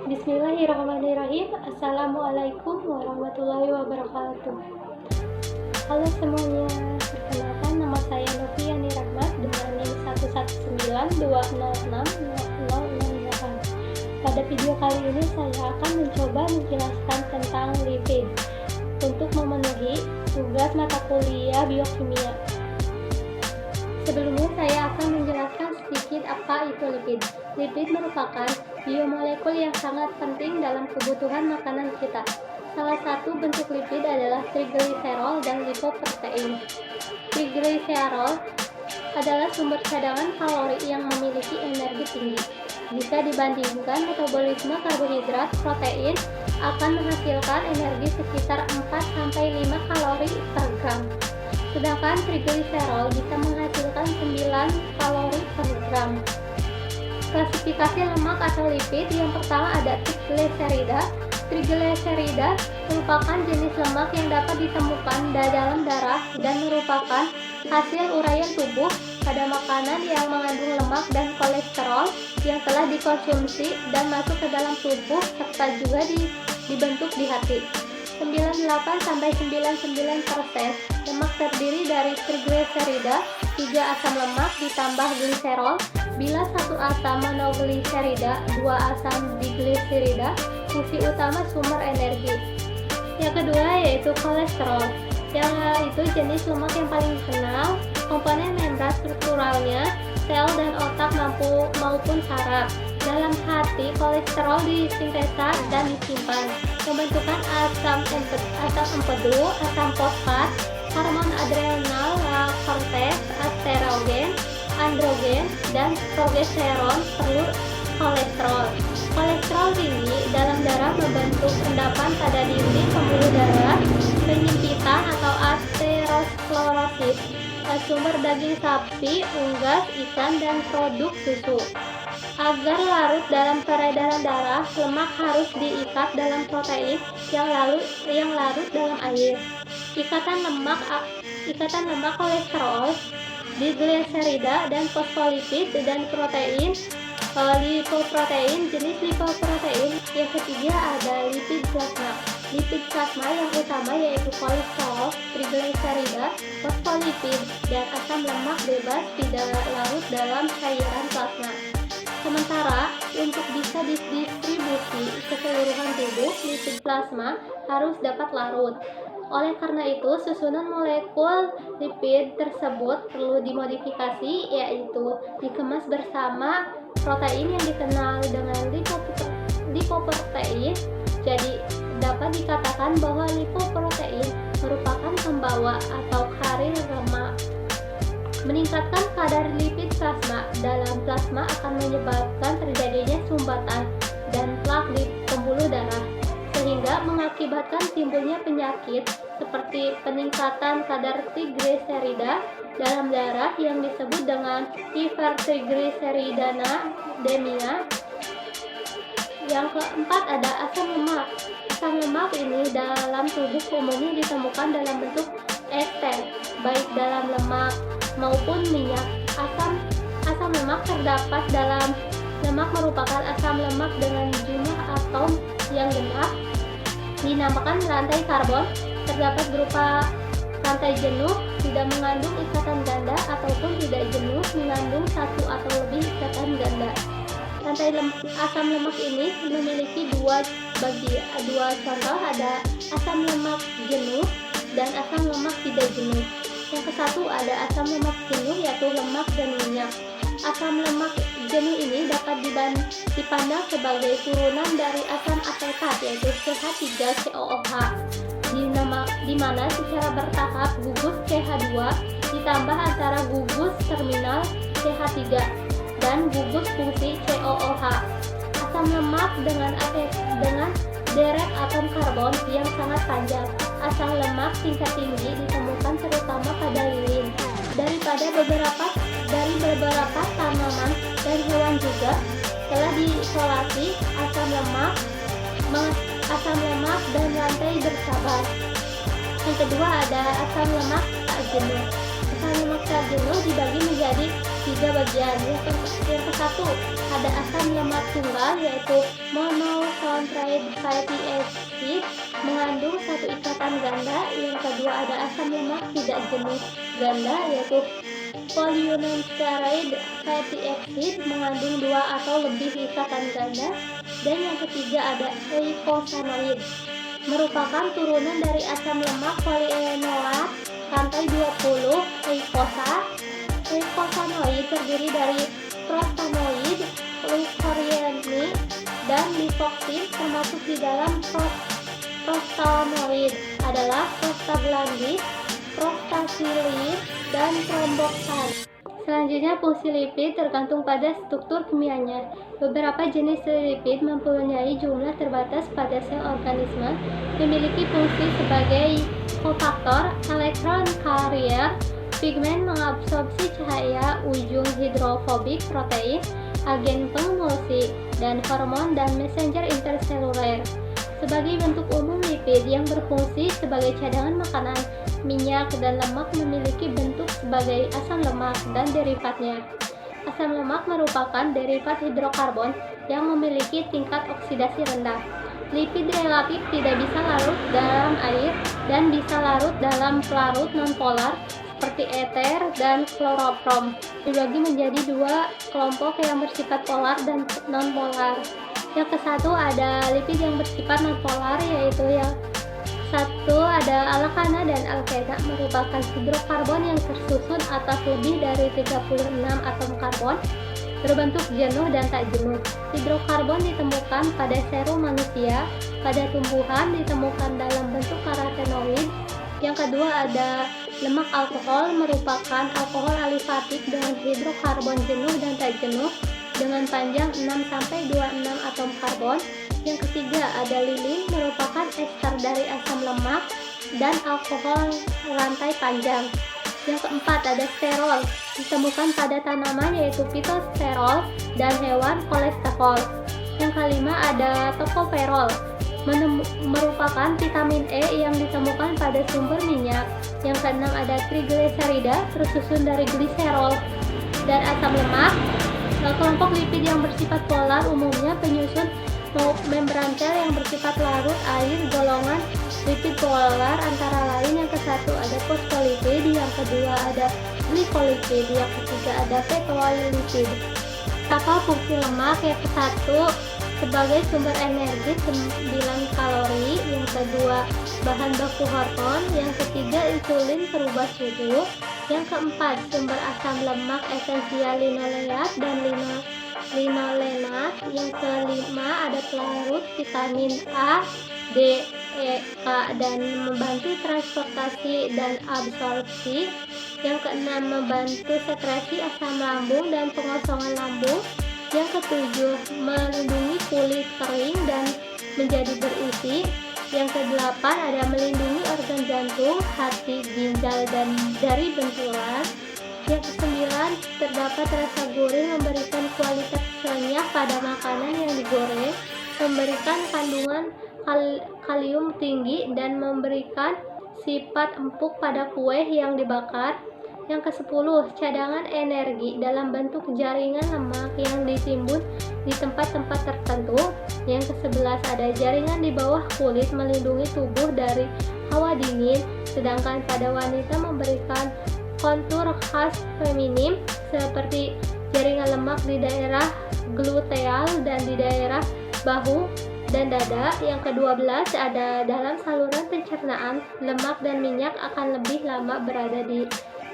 Bismillahirrahmanirrahim. Assalamualaikum warahmatullahi wabarakatuh. Halo semuanya, perkenalkan nama saya Noviani Rahmat dengan NIM 11920606068. Pada video kali ini saya akan mencoba menjelaskan tentang lipid untuk memenuhi tugas mata kuliah biokimia. Sebelumnya saya akan menjelaskan sedikit apa itu lipid. Lipid merupakan biomolekul yang sangat penting dalam kebutuhan makanan kita. Salah satu bentuk lipid adalah trigliserol dan lipoprotein. Trigliserol adalah sumber cadangan kalori yang memiliki energi tinggi. Jika dibandingkan metabolisme karbohidrat, protein akan menghasilkan energi sekitar 4-5 kalori per gram. Sedangkan trigliserol bisa menghasilkan 9 kalori per gram. Klasifikasi lemak atau lipid yang pertama ada trigliserida. Trigliserida merupakan jenis lemak yang dapat ditemukan dalam darah dan merupakan hasil uraian tubuh pada makanan yang mengandung lemak dan kolesterol yang telah dikonsumsi dan masuk ke dalam tubuh serta juga dibentuk di hati. 98-99% lemak terdiri dari trigliserida, 3 asam lemak ditambah gliserol. Bila 1 asam monogliserida, 2 asam digliserida, fungsi utama sumber energi. Yang kedua yaitu kolesterol, yang itu jenis lemak yang paling dikenal. Komponen membran strukturalnya sel dan otak maupun saraf. Dalam hati, kolesterol disintesa dan disimpan. Pembentukan asam empedu, asam fosfat, hormon adrenal, korteks, estrogen, androgen, dan progesteron perlu kolesterol. Kolesterol tinggi dalam darah membentuk endapan pada dinding pembuluh darah, penyempitan atau aterosklerosis, sumber daging sapi, unggas, ikan, dan produk susu. Agar larut dalam peredaran darah, lemak harus diikat dalam protein yang larut dalam air. Ikatan lemak kolesterol, digliserida, dan fosfolipid dan protein lipoprotein. Jenis lipoprotein yang ketiga ada lipid plasma. Lipid plasma yang utama yaitu kolesterol, trigliserida, fosfolipid, dan asam lemak bebas tidak larut dalam cairan plasma. Sementara untuk bisa didistribusi ke keseluruhan tubuh, lipid plasma harus dapat larut. Oleh karena itu, susunan molekul lipid tersebut perlu dimodifikasi, yaitu dikemas bersama protein yang dikenal dengan lipoprotein. Jadi, dapat dikatakan bahwa lipoprotein merupakan pembawa atau karir lemak. Meningkatkan kadar lipid plasma dalam plasma akan menyebabkan terjadinya sumbatan dan plak di pembuluh darah, sehingga mengakibatkan timbulnya penyakit seperti peningkatan kadar trigliserida dalam darah yang disebut dengan hipertrigliseridanemia. Yang keempat ada asam lemak. Asam lemak ini dalam tubuh umumnya ditemukan dalam bentuk ester, baik dalam lemak maupun minyak. Asam lemak terdapat dalam lemak merupakan asam lemak dengan jumlah atom yang genap, dinamakan rantai karbon. Terdapat berupa rantai jenuh, tidak mengandung ikatan ganda, ataupun tidak jenuh mengandung satu atau lebih ikatan ganda. Rantai asam lemak ini memiliki dua contoh, ada asam lemak jenuh dan asam lemak tidak jenuh. Yang kesatu ada asam lemak jenuh, yaitu lemak dan minyak. Asam lemak jenuh ini dapat dipandang sebagai turunan dari asam asetat, yaitu CH3COOH, di mana secara bertahap gugus CH2 ditambah antara gugus terminal CH3 dan gugus fungsi COOH. Asam lemak dengan deret atom karbon yang sangat panjang. Asam lemak tingkat tinggi ditemukan terutama pada lilin. Dari beberapa tanaman dan hewan juga telah diisolasi asam lemak dan rantai bersabar. Yang kedua ada asam lemak tak jenuh. Asam lemak tak jenuh dibagi menjadi tiga bagian. Yang ke satu ada asam lemak tunggal yaitu monosaccharide fatty acid mengandung satu ikatan ganda. Yang kedua ada asam lemak tidak jenuh ganda yaitu polyunsaturated fatty acid mengandung dua atau lebih ikatan ganda. Dan yang ketiga ada eicosanoid merupakan turunan dari asam lemak polyenolat rantai 20 eicosanoid terdiri dari prostanoid, leucoriene, dan lipoksin. Termasuk di dalam prostanoid adalah prostaglandin, prostacyclin, dan tromboxan. Selanjutnya, fungsi lipid tergantung pada struktur kimianya. Beberapa jenis lipid mempunyai jumlah terbatas pada sel organisme, memiliki fungsi sebagai kofaktor, elektron carrier, pigmen mengabsorpsi cahaya, ujung hidrofobik protein, agen pengemulsi, dan hormon dan messenger interseluler. Sebagai bentuk umum, lipid yang berfungsi sebagai cadangan makanan, minyak, dan lemak memiliki bentuk sebagai asam lemak dan derivatnya. Asam lemak merupakan derivat hidrokarbon yang memiliki tingkat oksidasi rendah. Lipid relatif tidak bisa larut dalam air dan bisa larut dalam pelarut nonpolar seperti eter dan kloroprom. Dibagi menjadi dua kelompok yang bersifat polar dan nonpolar. Yang ke satu ada lipid yang bersifat nonpolar, yaitu yang satu ada alkana dan alkena, merupakan hidrokarbon yang tersusun atas lebih dari 36 atom karbon, berbentuk jenuh dan tak jenuh. Hidrokarbon ditemukan pada serum manusia, pada tumbuhan ditemukan dalam bentuk karotenoid. Yang kedua ada lemak alkohol, merupakan alkohol alifatik dengan hidrokarbon jenuh dan tak jenuh dengan panjang 6-26 atom karbon. Yang ketiga ada lilin, merupakan ester dari asam lemak dan alkohol rantai panjang. Yang keempat ada sterol, ditemukan pada tanaman yaitu fitosterol dan hewan kolesterol. Yang kelima ada tokoferol, merupakan vitamin E yang ditemukan pada sumber minyak. Yang keenam ada trigliserida, tersusun dari gliserol dan asam lemak. Kelompok lipid yang bersifat polar umumnya penyusun membran sel yang bersifat larut air. Golongan lipid polar antara lain yang ke satu ada fosfolipid, yang kedua ada glikolipid, yang ketiga ada fetolipid. Apa fungsi lemak? Yang ke satu sebagai sumber energi 9 kalori, yang kedua bahan baku hormon, yang ketiga insulin perubah suhu, yang keempat sumber asam lemak esensial linoleat dan linolenat, yang kelima ada pelarut vitamin A, D, E, K dan membantu transportasi dan absorpsi, yang keenam membantu sekresi asam lambung dan pengosongan lambung, yang ketujuh melindungi kulit kering dan menjadi berisi, yang kedelapan ada melindungi organ jantung, hati, ginjal dan dari benturan, yang kesembilan terdapat rasa gurih memberikan kualitas renyah pada makanan yang digoreng, memberikan kandungan kalium tinggi dan memberikan sifat empuk pada kue yang dibakar. Yang ke-10 cadangan energi dalam bentuk jaringan lemak yang ditimbun di tempat-tempat tertentu. Yang ke-11 ada jaringan di bawah kulit melindungi tubuh dari hawa dingin, sedangkan pada wanita memberikan kontur khas feminim seperti jaringan lemak di daerah gluteal dan di daerah bahu dan dada. Yang ke-12 ada dalam saluran pencernaan, lemak dan minyak akan lebih lama berada di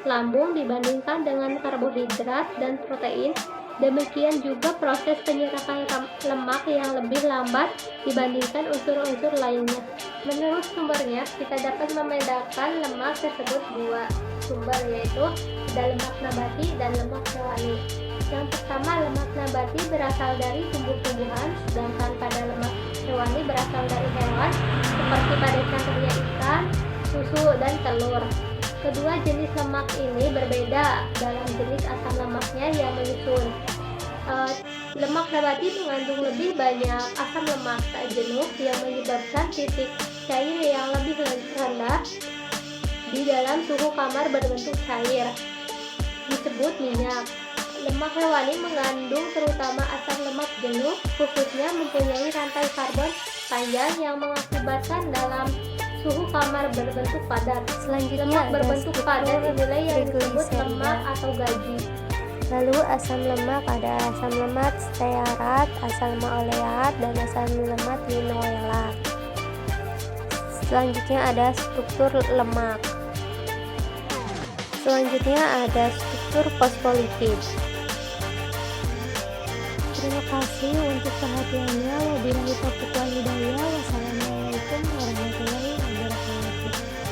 lambung dibandingkan dengan karbohidrat dan protein. Demikian juga proses penyerapan lemak yang lebih lambat dibandingkan unsur-unsur lainnya. Menurut sumbernya, kita dapat membedakan lemak tersebut dua sumber, yaitu ada lemak nabati dan lemak hewani. Yang pertama, lemak nabati berasal dari tumbuh-tumbuhan, sedangkan pada lemak hewani berasal dari hewan seperti pada contohnya ikan, susu, dan telur. Kedua jenis lemak ini berbeda dalam jenis asam lemaknya yang menyusun. Lemak nabati mengandung lebih banyak asam lemak tak jenuh yang menyebabkan titik cair yang lebih rendah di dalam suhu kamar berbentuk cair, disebut minyak. Lemak hewani mengandung terutama asam lemak jenuh, khususnya mempunyai rantai karbon panjang yang mengakibatkan dalam suhu kamar berbentuk padat. Selanjutnya Lemak berbentuk padat inilah yang disebut lemak atau gaji. Lalu asam lemak ada asam lemak stearat, asam lemak oleat, dan asam lemak linoleat. Selanjutnya ada struktur lemak. Selanjutnya ada struktur fosfolipid. Terima kasih untuk perhatiannya. Wabillahi taufiq wal hidayah. Wassalamualaikum warahmatullahi wabarakatuh.